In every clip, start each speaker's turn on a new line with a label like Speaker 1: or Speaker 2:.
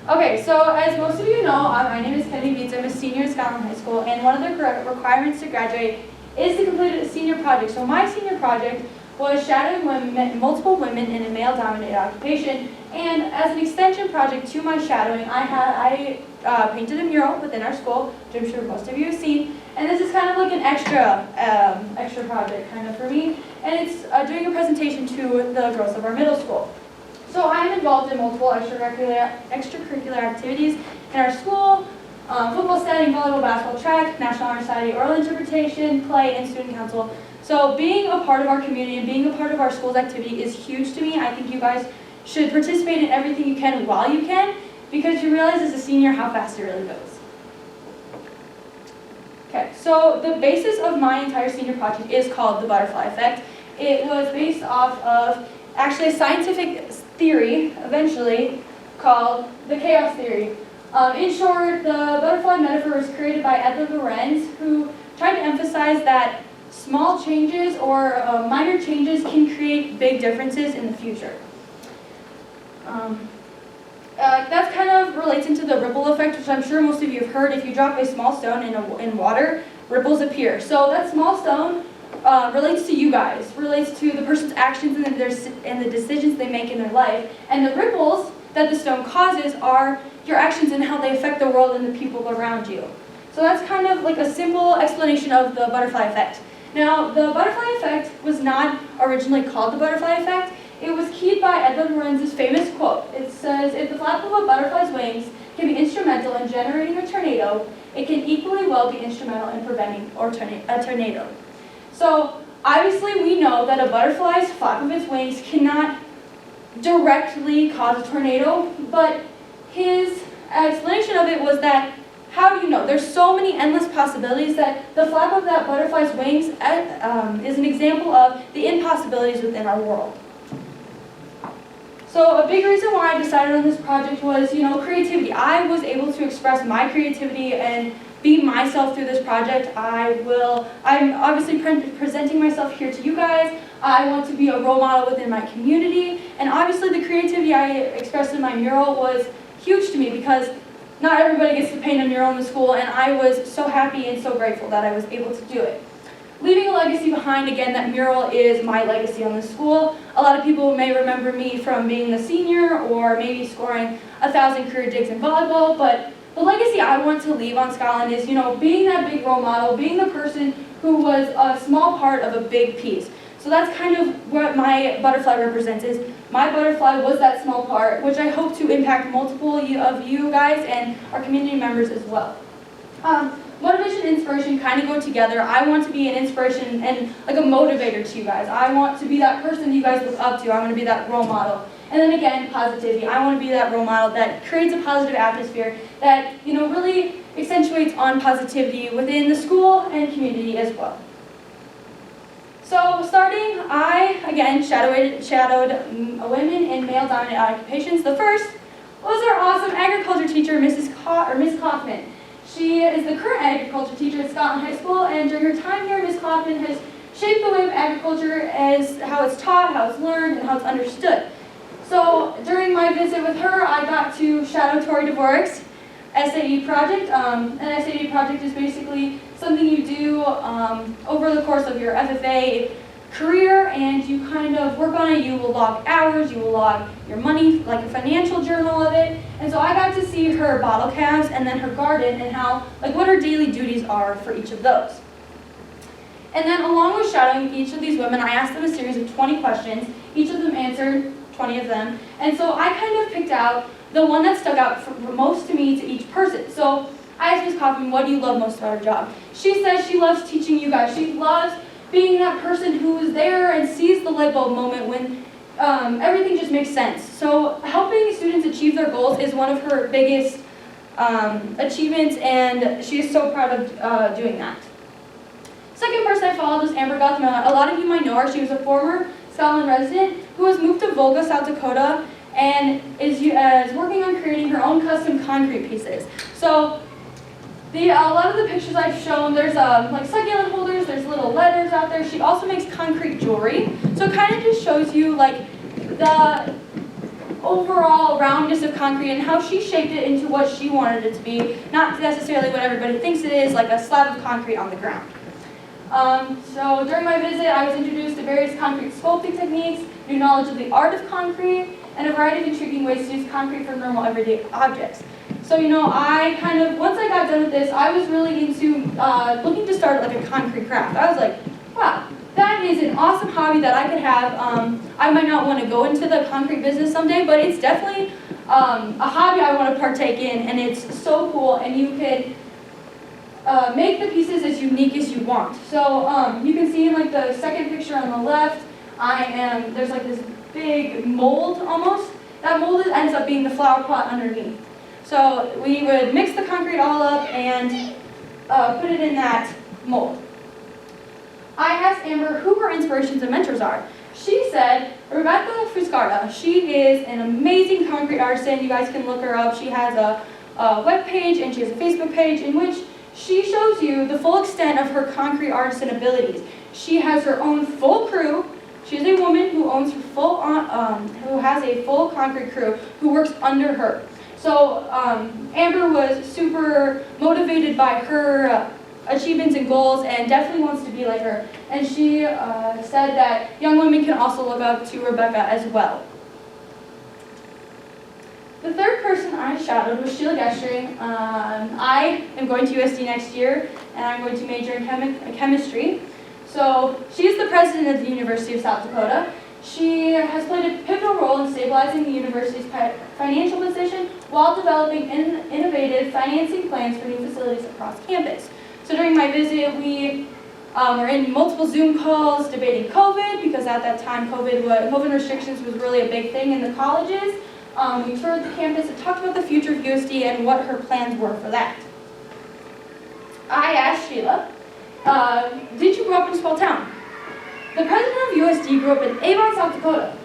Speaker 1: Okay, so as most of you know, my name is Bietz. I'm a senior at Scotland High School, and one of the requirements to graduate is to complete a senior project. So my senior project was shadowing multiple women in a male-dominated occupation, and as an extension project to my shadowing, I painted a mural within our school, which I'm sure most of you have seen, and this is kind of like an extra project kind of for me, and it's doing a presentation to the girls of our middle school. So I am involved in multiple extracurricular activities in our school, football, studying, volleyball, basketball, track, National Honor Society, oral interpretation, play, and student council. So being a part of our community and being a part of our school's activity is huge to me. I think you guys should participate in everything you can while you can, because you realize as a senior how fast it really goes. Okay, so the basis of my entire senior project is called the butterfly effect. It was based off of actually a scientific theory, eventually, called the chaos theory. In short, the butterfly metaphor was created by Edward Lorenz, who tried to emphasize that small changes or minor changes can create big differences in the future. That kind of relates into the ripple effect, which I'm sure most of you have heard. If you drop a small stone in water, ripples appear. So that small stone relates to you guys, relates to the person's actions and the decisions they make in their life. And the ripples that the stone causes are your actions and how they affect the world and the people around you. So that's kind of like a simple explanation of the butterfly effect. Now, the butterfly effect was not originally called the butterfly effect. It was keyed by Edward Lorenz's famous quote. It says, "If the flap of a butterfly's wings can be instrumental in generating a tornado, it can equally well be instrumental in preventing a tornado." So obviously we know that a butterfly's flap of its wings cannot directly cause a tornado, but his explanation of it was that, how do you know? There's so many endless possibilities that the flap of that butterfly's wings is an example of the impossibilities within our world. So a big reason why I decided on this project was, creativity. I was able to express my creativity and be myself through this project. I'm obviously presenting myself here to you guys. I want to be a role model within my community, and obviously the creativity I expressed in my mural was huge to me because not everybody gets to paint a mural in the school, and I was so happy and so grateful that I was able to do it. Leaving a legacy behind, again, that mural is my legacy on the school. A lot of people may remember me from being the senior or maybe scoring 1,000 career digs in volleyball, but the legacy I want to leave on Scotland is, being that big role model, being the person who was a small part of a big piece. So that's kind of what my butterfly represents, is my butterfly was that small part, which I hope to impact multiple of you guys and our community members as well. Motivation and inspiration kind of go together. I want to be an inspiration and like a motivator to you guys. I want to be that person you guys look up to. I want to be that role model. And then again, positivity. I want to be that role model that creates a positive atmosphere that, really accentuates on positivity within the school and community as well. So starting, I, again, shadowed women in male-dominated occupations. The first was our awesome agriculture teacher, Miss Kaufman. She is the current agriculture teacher at Scotland High School, and during her time here, Ms. Kaufman has shaped the way of agriculture as how it's taught, how it's learned, and how it's understood. So during my visit with her, I got to shadow Tori Dvorak's SAE project. An SAE project is basically something you do over the course of your FFA career, and you kind of work on it. You will log hours, you will log your money, like a financial journal of it. And so I got to see her bottle calves and then her garden and what her daily duties are for each of those. And then along with shadowing each of these women, I asked them a series of 20 questions. Each of them answered 20 of them. And so I kind of picked out the one that stuck out most to me to each person. So I asked Ms. Kaufman, what do you love most about her job? She says she loves teaching you guys. She loves being that person who is there and sees the light bulb moment when everything just makes sense. So helping students achieve their goals is one of her biggest achievements, and she is so proud of doing that. Second person I followed was Amber Guthma. A lot of you might know her. She was a former Scotland resident who has moved to Volga, South Dakota, and is working on creating her own custom concrete pieces. So a lot of the pictures I've shown, there's like succulent holders, there's little letters out there. She also makes concrete jewelry. So it kind of just shows you like the overall roundness of concrete and how she shaped it into what she wanted it to be, not necessarily what everybody thinks it is, like a slab of concrete on the ground. So during my visit, I was introduced to various concrete sculpting techniques, new knowledge of the art of concrete, and a variety of intriguing ways to use concrete for normal everyday objects. So, you know, once I got done with this, I was really into looking to start like a concrete craft. I was like, wow, that is an awesome hobby that I could have. I might not want to go into the concrete business someday, but it's definitely a hobby I want to partake in, and it's so cool, and you could make the pieces as unique as you want. So you can see in like the second picture on the left, there's like this big mold almost. That mold ends up being the flower pot underneath. So we would mix the concrete all up and put it in that mold. I asked Amber who her inspirations and mentors are. She said Rebecca Fuscarda. She is an amazing concrete artisan. You guys can look her up. She has a web page and she has a Facebook page in which she shows you the full extent of her concrete artisan abilities. She has her own full crew. She is a woman who owns her who has a full concrete crew who works under her. So Amber was super motivated by her achievements and goals and definitely wants to be like her. And she said that young women can also look up to Rebecca as well. The third person I shadowed was Sheila Gestring. I am going to USD next year and I'm going to major in chemistry. So she is the president of the University of South Dakota. She has played a pivotal role in stabilizing the university's financial position while developing innovative financing plans for new facilities across campus. So during my visit, we were in multiple Zoom calls debating COVID, because at that time COVID restrictions was really a big thing in the colleges. We toured the campus and talked about the future of USD and what her plans were for that. I asked Sheila, did you grow up in a small town? The president of USD grew up in Avon, South Dakota.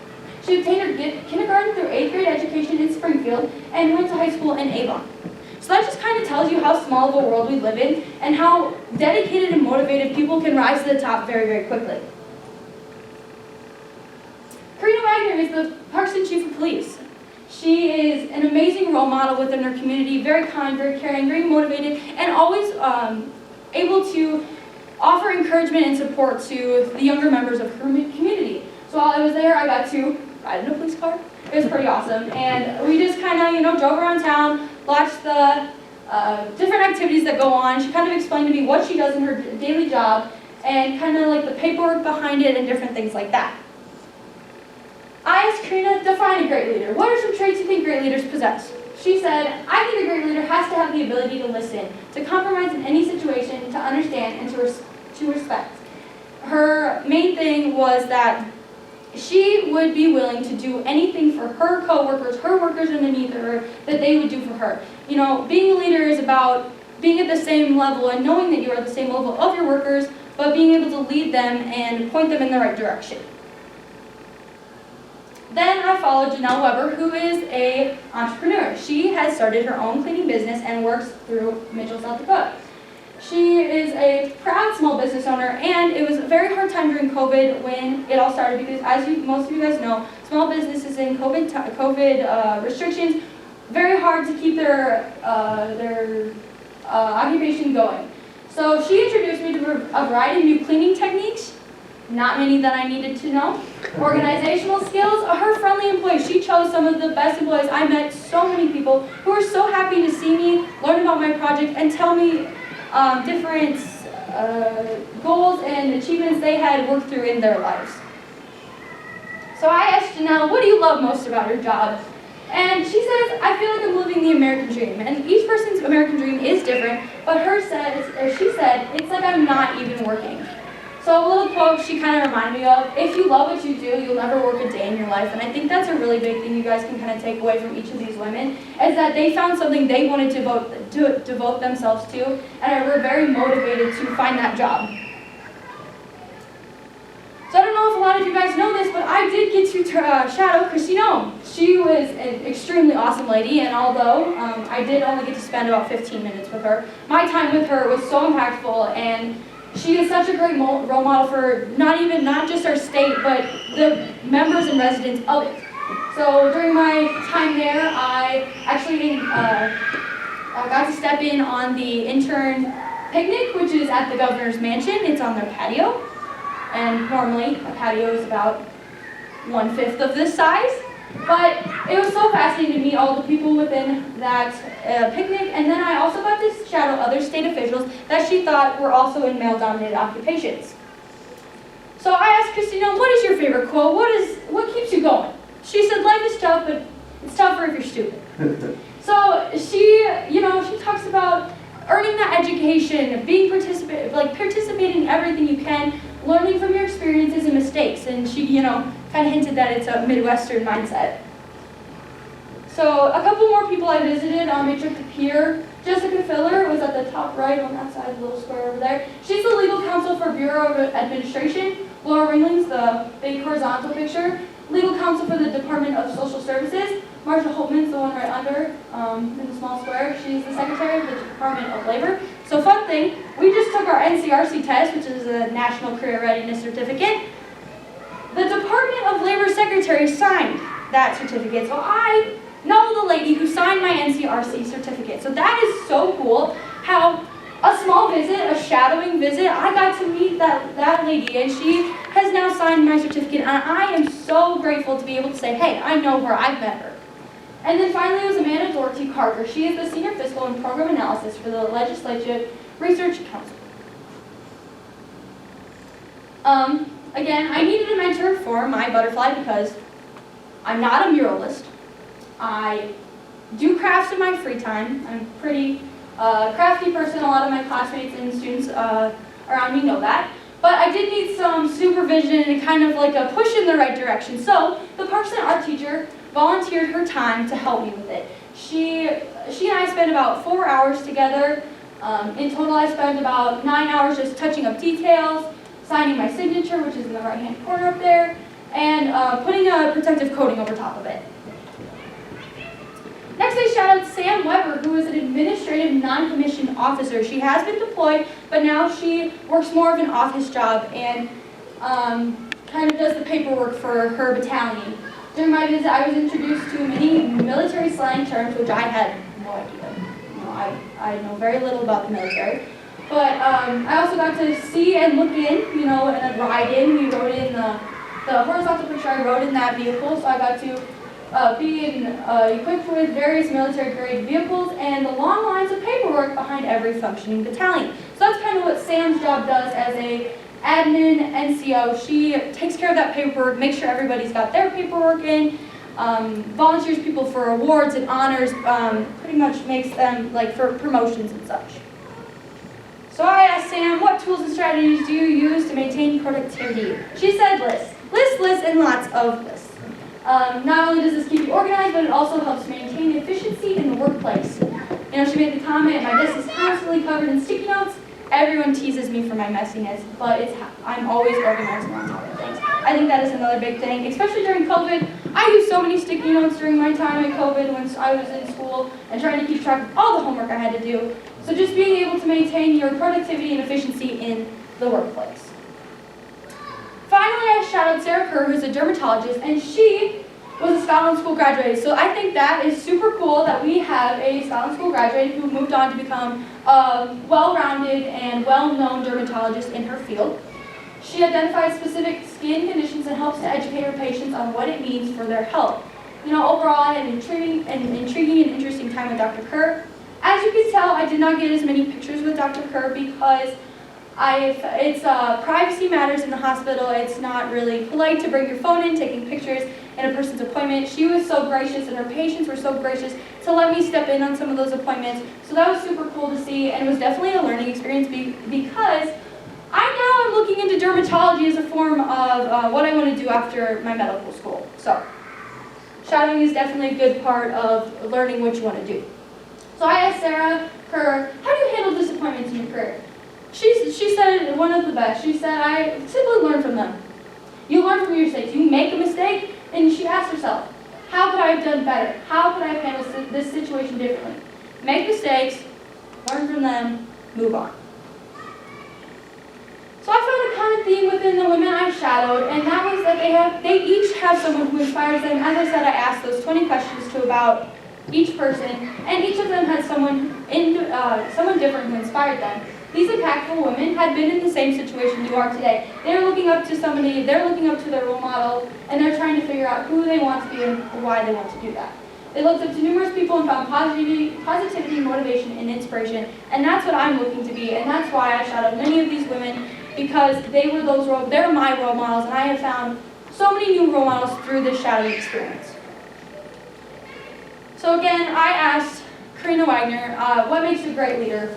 Speaker 1: She obtained her kindergarten through 8th grade education in Springfield and went to high school in Avon. So that just kind of tells you how small of a world we live in and how dedicated and motivated people can rise to the top very, very quickly. Karina Wagner is the Parkson Chief of Police. She is an amazing role model within her community, very kind, very caring, very motivated, and always able to offer encouragement and support to the younger members of her community. So while I was there, I got to ride in a police car. It was pretty awesome. And we just kind of, drove around town, watched the different activities that go on. She kind of explained to me what she does in her daily job and kind of like the paperwork behind it and different things like that. I asked Karina, define a great leader. What are some traits you think great leaders possess? She said, I think a great leader has to have the ability to listen, to compromise in any situation, to understand, and to respect. Her main thing was that she would be willing to do anything for her coworkers, her workers underneath her, that they would do for her. Being a leader is about being at the same level and knowing that you are at the same level of your workers, but being able to lead them and point them in the right direction. Then I followed Janelle Weber, who is an entrepreneur. She has started her own cleaning business and works through Mitchell, South Dakota. She is a proud small business owner, and it was a very hard time during COVID when it all started because, as most of you guys know, small businesses in COVID restrictions, very hard to keep their occupation going. So she introduced me to a variety of new cleaning techniques. Not many that I needed to know. Organizational skills, her friendly employees. She chose some of the best employees. I met so many people who were so happy to see me, learn about my project, and tell me different goals and achievements they had worked through in their lives. So I asked Janelle, what do you love most about your job? And she says, I feel like I'm living the American dream. And each person's American dream is different, but she said, it's like I'm not even working. So a little quote she kind of reminded me of, if you love what you do, you'll never work a day in your life. And I think that's a really big thing you guys can kind of take away from each of these women, is that they found something they wanted to devote themselves to, and were very motivated to find that job. So I don't know if a lot of you guys know this, but I did get to shadow Christine Ohm. She was an extremely awesome lady, and although I did only get to spend about 15 minutes with her, my time with her was so impactful, and she is such a great role model for not just our state, but the members and residents of it. So during my time there, I actually got to step in on the intern picnic, which is at the governor's mansion. It's on their patio, and normally a patio is about 1/5 of this size. But it was so fascinating to meet all the people within that picnic, and then I also got to shadow other state officials that she thought were also in male-dominated occupations. So I asked Christina, what is your favorite quote? What keeps you going? She said, life is tough, but it's tougher if you're stupid. So she talks about earning that education, being participating in everything you can, learning from your experiences and mistakes. And she, kind of hinted that it's a Midwestern mindset. So a couple more people I visited on my trip to Pier. Jessica Filler was at the top right on that side, the little square over there. She's the legal counsel for Bureau of Administration. Laura Ringling's the big horizontal picture. Legal counsel for the Department of Social Services. Marsha Holtman's the one right under in the small square. She's the secretary of the Department of Labor. So fun thing, we just took our NCRC test, which is a National Career Readiness Certificate. The Department of Labor secretary signed that certificate. So I know the lady who signed my NCRC certificate. So that is so cool how a small visit, a shadowing visit, I got to meet that lady, and she has now signed my certificate, and I am so grateful to be able to say, hey, I know her, I've met her. And then finally, it was Amanda Doherty Carter. She is the Senior Fiscal and Program Analysis for the Legislative Research Council. Again, I needed a mentor for my butterfly because I'm not a muralist. I do crafts in my free time. I'm a pretty crafty person. A lot of my classmates and students around me know that. But I did need some supervision and kind of like a push in the right direction. So the Parks and Art teacher volunteered her time to help me with it. She and I spent about 4 hours together. In total, I spent about 9 hours just touching up details, signing my signature, which is in the right-hand corner up there, and putting a protective coating over top of it. Next, I shout out Sam Weber, who is an administrative non-commissioned officer. She has been deployed, but now she works more of an office job and kind of does the paperwork for her battalion. During my visit, I was introduced to many military slang terms, which I had no idea. I know very little about the military. But I also got to see and look in, and then ride in. We rode in the horizontal picture, I rode in that vehicle, so I got to be equipped with various military-grade vehicles and the long lines of paperwork behind every functioning battalion. So that's kind of what Sam's job does as a admin NCO. She takes care of that paperwork, makes sure everybody's got their paperwork in, volunteers people for awards and honors, pretty much makes them for promotions and such. So I asked Sam, what tools and strategies do you use to maintain productivity? She said lists. Lists, and lots of lists. Not only does this keep you organized, but it also helps maintain efficiency in the workplace. She made the comment, my desk is constantly covered in sticky notes. Everyone teases me for my messiness, but I'm always organized and on top of things. I think that is another big thing, especially during COVID. I used so many sticky notes during my time in COVID when I was in school and trying to keep track of all the homework I had to do. So just being able to maintain your productivity and efficiency in the workplace. Finally, I shout out Sarah Kerr, who's a dermatologist, and she was a Scotland School graduate. So I think that is super cool that we have a Scotland School graduate who moved on to become a well-rounded and well-known dermatologist in her field. She identifies specific skin conditions and helps to educate her patients on what it means for their health. Overall, I had an intriguing and interesting time with Dr. Kerr. As you can tell, I did not get as many pictures with Dr. Kerr because it's privacy matters in the hospital. It's not really polite to bring your phone in, taking pictures in a person's appointment. She was so gracious, and her patients were so gracious to let me step in on some of those appointments. So that was super cool to see, and it was definitely a learning experience because I now am looking into dermatology as a form of what I want to do after my medical school. So shadowing is definitely a good part of learning what you want to do. So I asked Sarah Kerr, how do you handle disappointments in your career? She said one of the best. She said, I simply learn from them. You learn from your mistakes. You make a mistake, and she asked herself, how could I have done better? How could I have handled this situation differently? Make mistakes, learn from them, move on. So So I found a common theme within the women I shadowed, and that was that they each have someone who inspires them. As I said, I asked those 20 questions to about each person, and each of them had someone different who inspired them. These impactful women had been in the same situation you are today. They're looking up to somebody, they're looking up to their role model, and they're trying to figure out who they want to be and why they want to do that. They looked up to numerous people and found positivity, motivation, and inspiration, and that's what I'm looking to be, and that's why I shadowed many of these women, because they're my role models, and I have found so many new role models through this shadowing experience. So again, I asked Karina Wagner, what makes a great leader?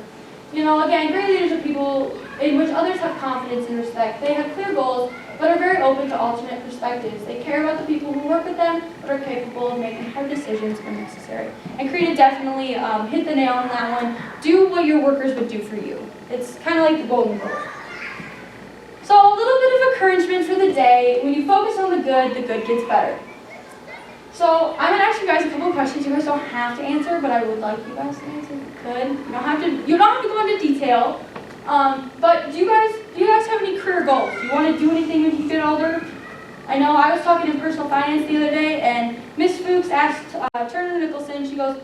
Speaker 1: You know, again, great leaders are people in which others have confidence and respect. They have clear goals, but are very open to alternate perspectives. They care about the people who work with them, but are capable of making hard decisions when necessary. And Karina definitely hit the nail on that one. Do what your workers would do for you. It's kind of like the golden rule. So a little bit of encouragement for the day. When you focus on the good gets better. So I'm gonna ask you guys a couple of questions. You guys don't have to answer, but I would like you guys to answer. Good. You don't have to go into detail. But do you guys have any career goals? Do you want to do anything when you get older? I know I was talking in personal finance the other day, and Miss Fuchs asked Turner Nicholson. She goes,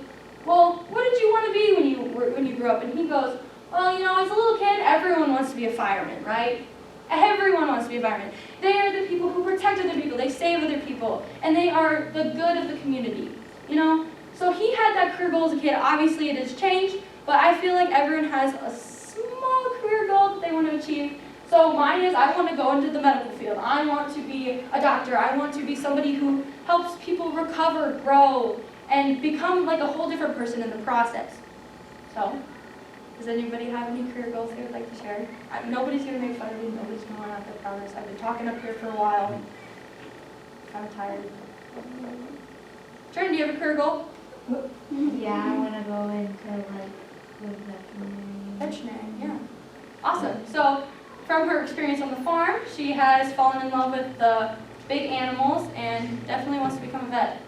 Speaker 1: "Well, what did you want to be when you grew up?" And he goes, "Well, you know, as a little kid, everyone wants to be a fireman, right? Everyone wants to be a fireman. They are the people who protect other people, they save other people, and they are the good of the community, you know?" So he had that career goal as a kid. Obviously it has changed, but I feel like everyone has a small career goal that they want to achieve. So mine is, I want to go into the medical field. I want to be a doctor. I want to be somebody who helps people recover, grow, and become like a whole different person in the process. So, does anybody have any career goals they would like to share? Nobody's going to make fun of me. Nobody's going to laugh, I promise. I've been talking up here for a while. I'm tired. Jordan, do you have a career goal?
Speaker 2: Yeah, I want to go into like veterinary.
Speaker 1: Veterinary, yeah. Awesome. So, from her experience on the farm, she has fallen in love with the big animals and definitely wants to become a vet.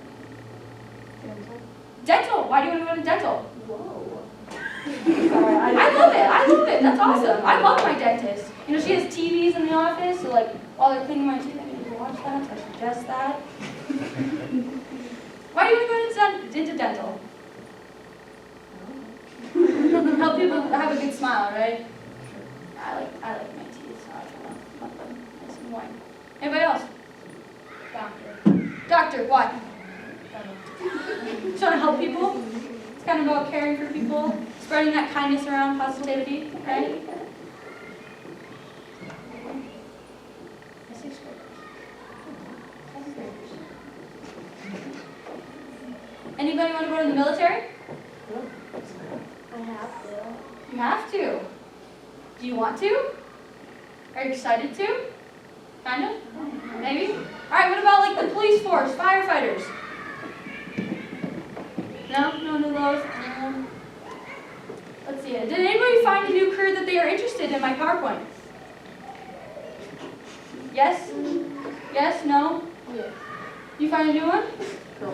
Speaker 1: Dental. Why do you want to go to dental?
Speaker 2: Whoa.
Speaker 1: I love it. That's awesome. I love my dentist. You know, she has TVs in the office, so like while they're cleaning my teeth, I need to watch that. So I suggest that. Why do you want to go into dental? Help people have a good smile, right? I like my teeth, so I want them nice and white. Anybody else?
Speaker 2: Doctor.
Speaker 1: Doctor, why? Just want to help people. It's kind of about caring for people, spreading that kindness around, positivity, right? Anybody want to go to the military?
Speaker 2: I have to.
Speaker 1: You have to. Do you want to? Are you excited to? Kind of? Maybe? Alright, what about like the police force, firefighters? No? None of those? Let's see. Did anybody find a new career that they are interested in my PowerPoint? Yes? Yes? No?
Speaker 2: Yes.
Speaker 1: You find a new one?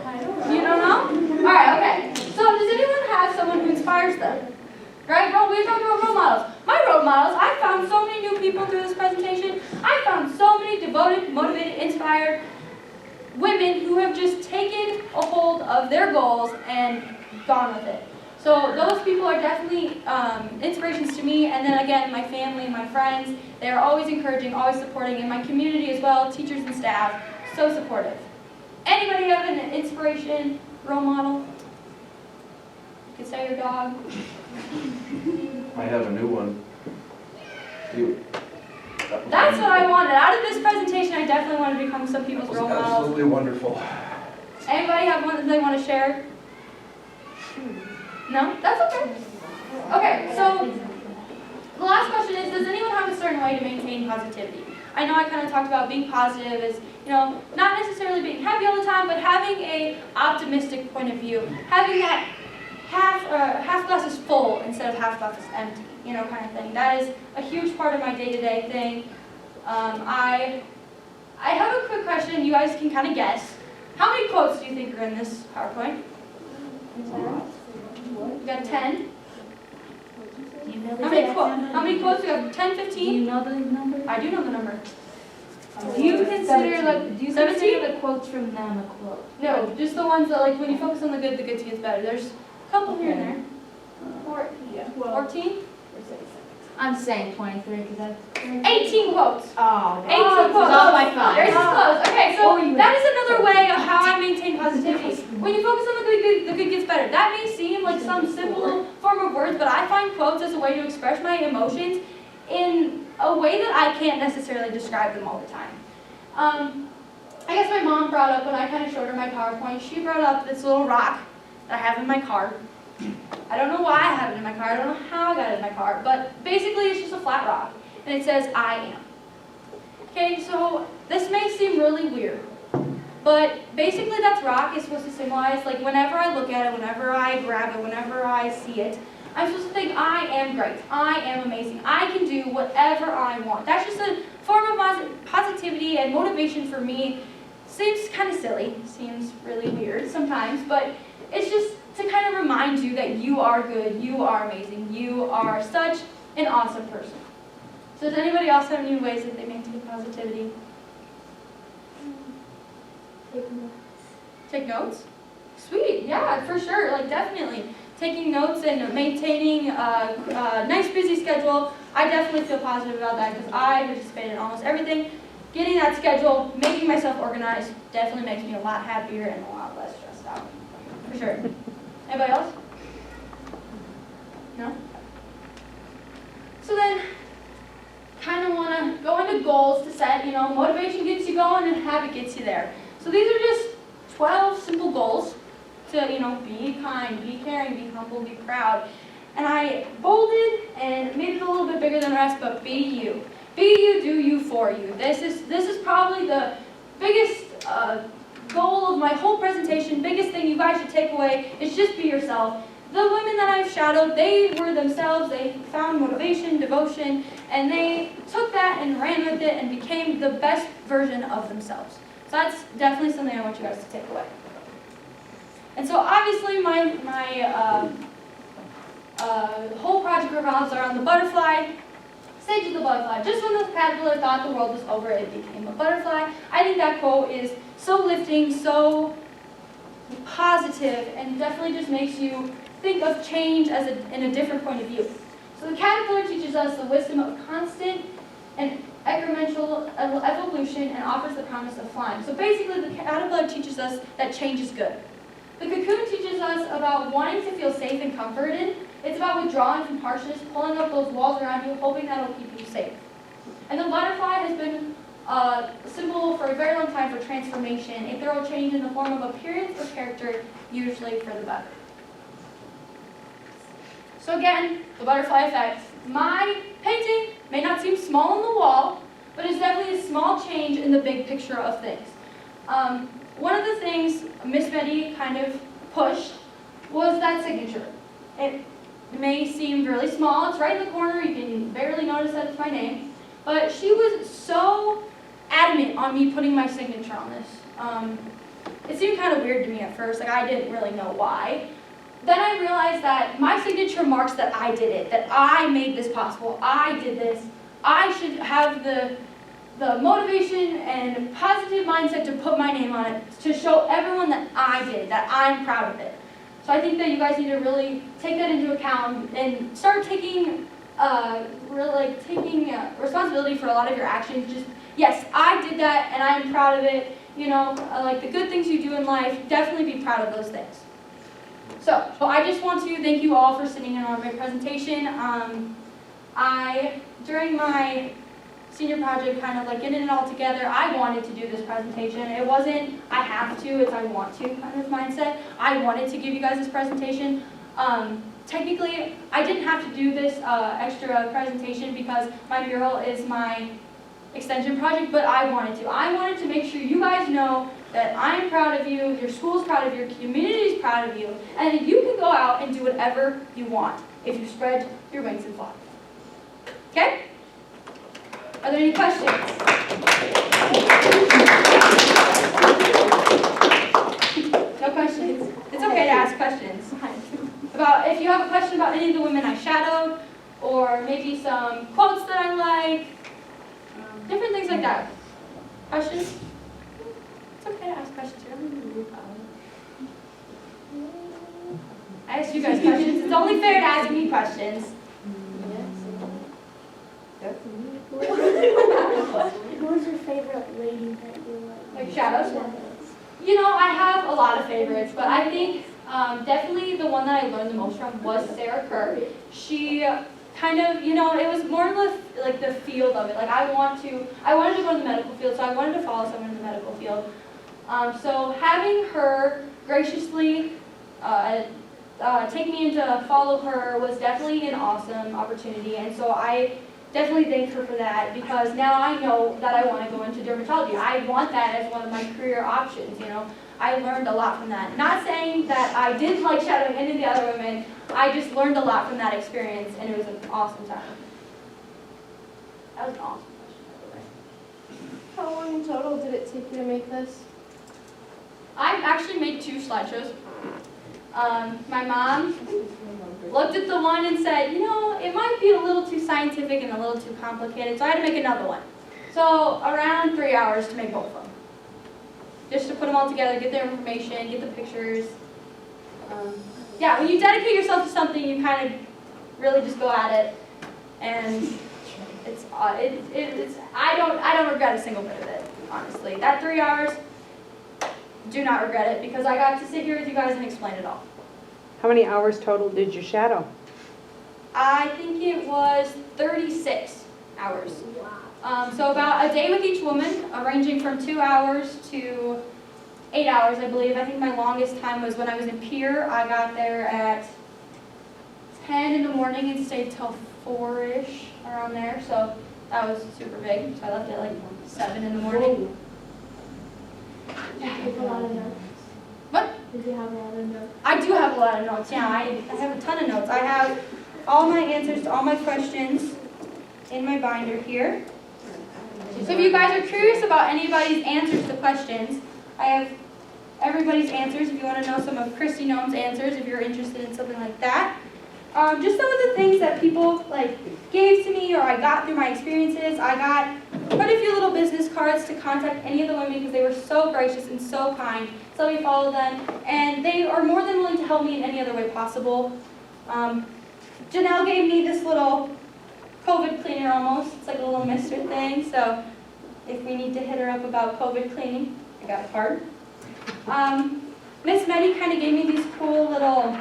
Speaker 2: I don't know.
Speaker 1: You don't know? Alright, okay. So does anyone have someone who inspires them? Right? Well, we're talking about role models. My role models, I found so many new people through this presentation. I found so many devoted, motivated, inspired women who have just taken a hold of their goals and gone with it. So those people are definitely inspirations to me, and then again, my family, my friends, they are always encouraging, always supporting, and my community as well, teachers and staff, so supportive. Anybody have an inspiration, role model? You could say your dog.
Speaker 3: I have a new one. You.
Speaker 1: That's what I wanted. Out of this presentation, I definitely want to become some people's
Speaker 3: That was
Speaker 1: role models.
Speaker 3: absolutely wonderful.
Speaker 1: Anybody have one that they want to share? No? That's okay. Okay, so the last question is, does anyone have a certain way to maintain positivity? I know I kind of talked about being positive as, you know, not necessarily being happy all the time, but having a optimistic point of view. Having that half glass is full instead of half glass is empty, you know, kind of thing. That is a huge part of my day-to-day thing. I have a quick question. You guys can kind of guess. How many quotes do you think are in this PowerPoint? You got 10?
Speaker 2: Do you know
Speaker 1: How many quotes do you have? 10, 15?
Speaker 2: Do you know those numbers?
Speaker 1: I do know the number.
Speaker 2: Do you consider
Speaker 1: 17.
Speaker 2: the quotes from them a quote?
Speaker 1: No, just the ones that like when you focus on the good gets better. There's a couple here and there. 14?
Speaker 2: I'm saying 23 because that's
Speaker 1: 18 quotes.
Speaker 2: Oh,
Speaker 1: 18 quotes.
Speaker 2: all my fun.
Speaker 1: Yours is close. Okay, so
Speaker 2: Oh, you
Speaker 1: that is another way of how I maintain positivity. When you focus on the good gets better. That may seem like some simple form of words, but I find quotes as a way to express my emotions in a way that I can't necessarily describe them all the time. I guess my mom brought up, when I kind of showed her my PowerPoint, she brought up this little rock that I have in my car. I don't know why I have it in my car, I don't know how I got it in my car, but basically it's just a flat rock, and it says, I am. Okay, so this may seem really weird, but basically that rock is supposed to symbolize, like whenever I look at it, whenever I grab it, whenever I see it, I'm supposed to think, I am great, I am amazing, I can do whatever I want. That's just a form of positivity and motivation for me. Seems kind of silly, seems really weird sometimes, but it's just to kind of remind you that you are good, you are amazing, you are such an awesome person. So does anybody else have any ways that they maintain positivity? Take notes? Sweet, yeah, for sure, like definitely. Taking notes and maintaining a nice busy schedule, I definitely feel positive about that because I participate in almost everything. Getting that schedule, making myself organized, definitely makes me a lot happier and a lot less stressed out, for sure. Anybody else? No? So then, kind of want to go into goals to set, motivation gets you going and habit gets you there. So these are just 12 simple goals to, be kind, be caring, be humble, be proud. And I bolded and made it a little bit bigger than the rest, but be you. Be you, do you, for you. This is probably the biggest goal of my whole presentation, biggest thing you guys should take away is just be yourself. The women that I've shadowed, they were themselves, they found motivation, devotion, and they took that and ran with it and became the best version of themselves. So that's definitely something I want you guys to take away. And so obviously my whole project revolves around the butterfly. Stage of the butterfly. Just when the caterpillar thought the world was over, it became a butterfly. I think that quote is so lifting, so positive, and definitely just makes you think of change as in a different point of view. So the caterpillar teaches us the wisdom of constant and incremental evolution and offers the promise of flying. So basically the caterpillar teaches us that change is good. The cocoon teaches us about wanting to feel safe and comforted. It's about withdrawing from harshness, pulling up those walls around you, hoping that'll keep you safe. And the butterfly has been a symbol for a very long time for transformation, a thorough change in the form of appearance or character, usually for the better. So again, the butterfly effect. My painting may not seem small on the wall, but it's definitely a small change in the big picture of things. One of the things Miss Betty kind of pushed was that signature. It may seem really small, it's right in the corner, you can barely notice that it's my name, but she was so adamant on me putting my signature on this. It seemed kind of weird to me at first, like I didn't really know why. Then I realized that my signature marks that I did it, that I made this possible, I did this. I should have the motivation and positive mindset to put my name on it, to show everyone that I did, that I'm proud of it. So I think that you guys need to really take that into account and start taking responsibility for a lot of your actions. Just, yes, I did that and I'm proud of it. Like the good things you do in life, definitely be proud of those things. So I just want to thank you all for sitting in on my presentation. During my senior project, kind of like getting it all together, I wanted to do this presentation. It wasn't, I have to, it's I want to kind of mindset. I wanted to give you guys this presentation. Technically, I didn't have to do this extra presentation because my mural is my extension project, but I wanted to. I wanted to make sure you guys know that I'm proud of you, your school's proud of you, your community's proud of you, and that you can go out and do whatever you want if you spread your wings and fly. Okay? Are there any questions? No questions? It's okay to ask questions. If you have a question about any of the women I shadowed, or maybe some quotes that I like, different things like that. Questions? It's okay to ask questions. You don't need to be rude about it. I asked you guys questions. It's only fair to ask me questions.
Speaker 2: Who was your favorite lady that you
Speaker 1: Like shadows? You know, I have a lot of favorites, but I think definitely the one that I learned the most from was Sarah Kerr. She kind of, you know, it was more like the field of it. Like I wanted to go in the medical field, so I wanted to follow someone in the medical field. So having her graciously take me in to follow her was definitely an awesome opportunity, and so I definitely thank her for that, because now I know that I want to go into dermatology. I want that as one of my career options, you know. I learned a lot from that. Not saying that I didn't like shadowing any of the other women, I just learned a lot from that experience, and it was an awesome time. That was an awesome question, by the way.
Speaker 4: How long in total did it take you to make this?
Speaker 1: I've actually made 2 slideshows. My mom looked at the one and said, you know, it might be a little too scientific and a little too complicated, so I had to make another one. So around 3 hours to make both of them. Just to put them all together, get their information, get the pictures. Yeah, when you dedicate yourself to something, you kind of really just go at it, and it's I don't regret a single bit of it, honestly. That 3 hours, do not regret it, because I got to sit here with you guys and explain it all.
Speaker 5: How many hours total did you shadow?
Speaker 1: I think it was 36 hours. So about a day with each woman, ranging from 2 hours to 8 hours, I believe. I think my longest time was when I was in Pier. I got there at 10 in the morning and stayed till 4-ish, around there. So that was super big. So I left at like 7 in the morning.
Speaker 2: Did you have a lot of notes?
Speaker 1: What?
Speaker 2: Did you have a lot of notes?
Speaker 1: I do have a lot of notes, yeah. I have a ton of notes. I have all my answers to all my questions in my binder here. So if you guys are curious about anybody's answers to questions, I have everybody's answers. If you want to know some of Christy Noam's answers, if you're interested in something like that. Just some of the things that people gave to me or I got through my experiences. I got quite a few little business cards to contact any of the women because they were so gracious and so kind. So let me follow them, and they are more than willing to help me in any other way possible. Janelle gave me this little COVID cleaner almost. It's like a little mister thing, so if we need to hit her up about COVID cleaning, I got a card. Miss Meddy kind of gave me these cool little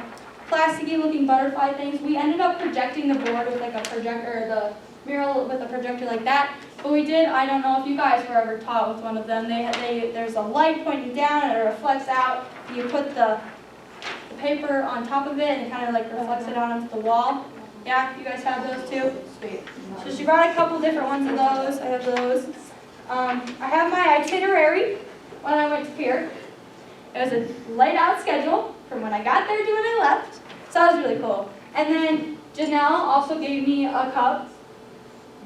Speaker 1: plasticky looking butterfly things. We ended up projecting the board with like a projector, or the mural with a projector like that. But we did, I don't know if you guys were ever taught with one of them, there's a light pointing down and it reflects out. You put the paper on top of it and it kind of like reflects it out onto the wall. Yeah, you guys have those too? Sweet. So she brought a couple different ones of those. I have those. I have my itinerary when I went to Pier. It was a laid out schedule from when I got there to when I left. So that was really cool. And then Janelle also gave me a cup.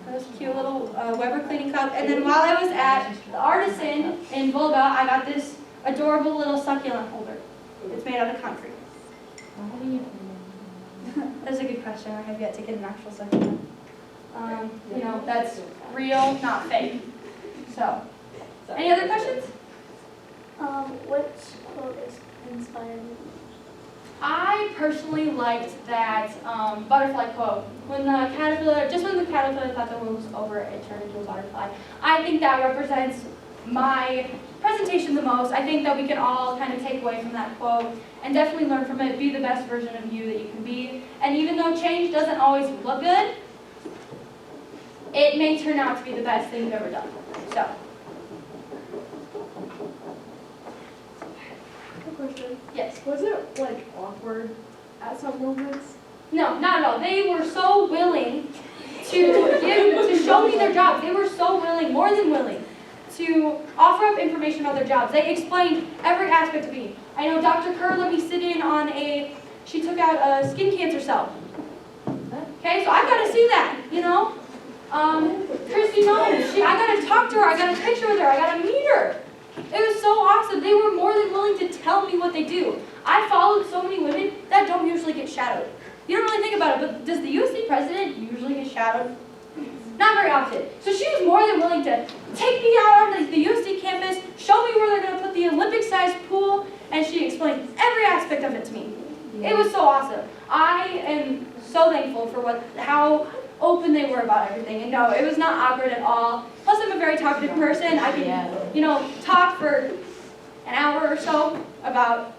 Speaker 1: This cute little Weber cleaning cup. And then while I was at the Artisan in Volga, I got this adorable little succulent holder. It's made out of concrete. That's a good question. I have yet to get an actual succulent. You know, that's real, not fake. So, any other questions?
Speaker 2: Which quote inspired you?
Speaker 1: I personally liked that butterfly quote. When the caterpillar thought the world was over, it turned into a butterfly. I think that represents my presentation the most. I think that we can all kind of take away from that quote and definitely learn from it, be the best version of you that you can be. And even though change doesn't always look good, it may turn out to be the best thing you've ever done. So.
Speaker 4: Question.
Speaker 1: Yes.
Speaker 4: Was it awkward at some moments?
Speaker 1: No, not at all. They were so willing to show me their jobs. They were so willing, more than willing, to offer up information about their jobs. They explained every aspect of me. I know Dr. Kerr let me sit in on she took out a skin cancer cell. Okay, so I got to see that, you know. Christy Noam, I got to talk to her. I got a picture with her. I got to meet her. It was so awesome. They were more than willing to tell me what they do. I followed so many women that don't usually get shadowed. You don't really think about it, but does the USC president usually get shadowed? Not very often. So she was more than willing to take me out on the USD campus, show me where they're going to put the Olympic-sized pool, and she explained every aspect of it to me. It was so awesome. I am so thankful for how open they were about everything. And no, it was not awkward at all. Plus, I'm a very talkative person. I can, talk for an hour or so about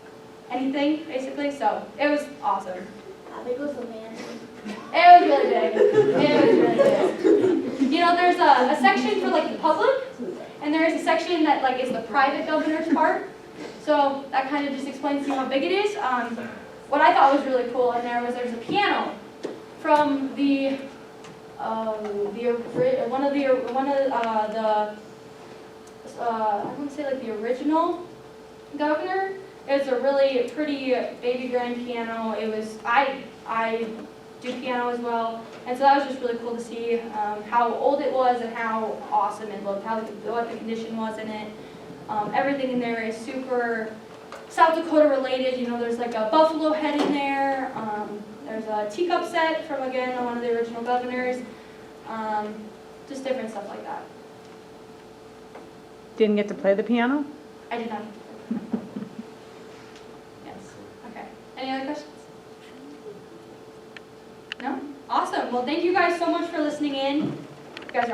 Speaker 1: anything, basically. So it was awesome.
Speaker 2: How big was the man?
Speaker 1: It was really big. It was really big. There's a section for like the public, and there is a section that like is the private governor's part. So that kind of just explains to you how big it is. What I thought was really cool in there was there's a piano from I want to say like the original governor. It was a really pretty baby grand piano. I do piano as well, and so that was just really cool to see how old it was and how awesome it looked, what the condition was in it. Everything in there is super South Dakota related. There's like a buffalo head in there. There's a teacup set from, again, one of the original governors. Just different stuff like that.
Speaker 5: Didn't get to play the piano?
Speaker 1: I did not. Yes. Okay. Any other questions? No? Awesome. Well, thank you guys so much for listening in. You guys are